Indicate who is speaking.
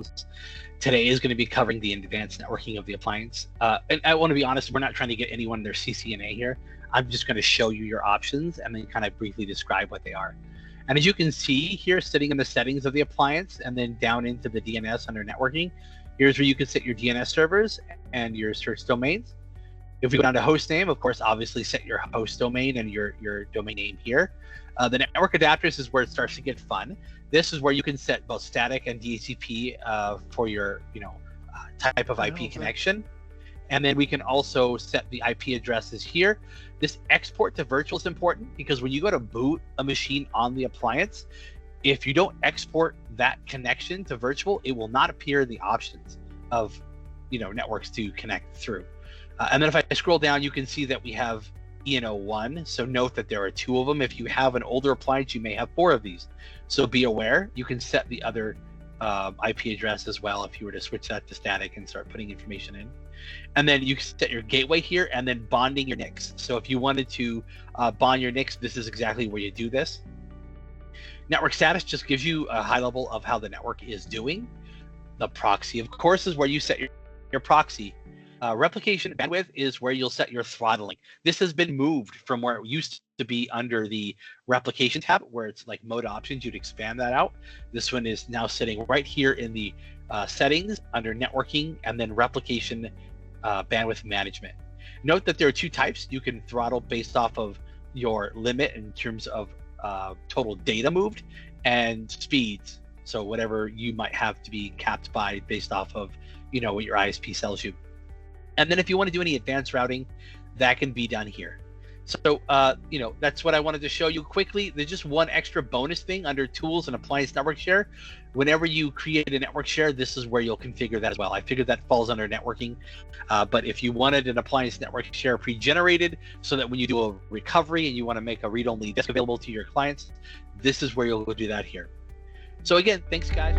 Speaker 1: breakdowns. Today is going to be covering the advanced networking of the appliance. And I want to be honest, we're not trying to get anyone their CCNA here. I'm just going to show you your options and then kind of briefly describe what they are. And as you can see here, sitting in the settings of the appliance and then down into the DNS under networking, here's where you can set your DNS servers and your source domains. If we go down to host name, of course, obviously set your host domain and your domain name here. The network adapters is where it starts to get fun. This is where you can set both static and DHCP for your type of IP connection. And then we can also set the IP addresses here. This export to virtual is important because when you go to boot a machine on the appliance, if you don't export that connection to virtual, it will not appear in the options of networks to connect through. And then if I scroll down, you can see that we have ENO1. So note that there are 2 of them. If you have an older appliance, you may have 4 of these. So be aware. You can set the other IP address as well if you were to switch that to static and start putting information in. And then you can set your gateway here and then bonding your NICs. So if you wanted to bond your NICs, this is exactly where you do this. Network status just gives you a high level of how the network is doing. The proxy, of course, is where you set your proxy. Replication bandwidth is where you'll set your throttling. This has been moved from where it used to be under the replication tab, where it's like mode options. You'd expand that out. This one is now sitting right here in the settings under networking and then replication bandwidth management. Note that there are 2 types. You can throttle based off of your limit in terms of total data moved and speeds. So whatever you might have to be capped by based off of what your ISP sells you. And then if you want to do any advanced routing, that can be done here. So, that's what I wanted to show you quickly. There's just one extra bonus thing under tools and appliance network share. Whenever you create a network share, this is where you'll configure that as well. I figured that falls under networking. But if you wanted an appliance network share pre-generated so that when you do a recovery and you want to make a read-only disk available to your clients, this is where you'll go do that here. So again, thanks guys.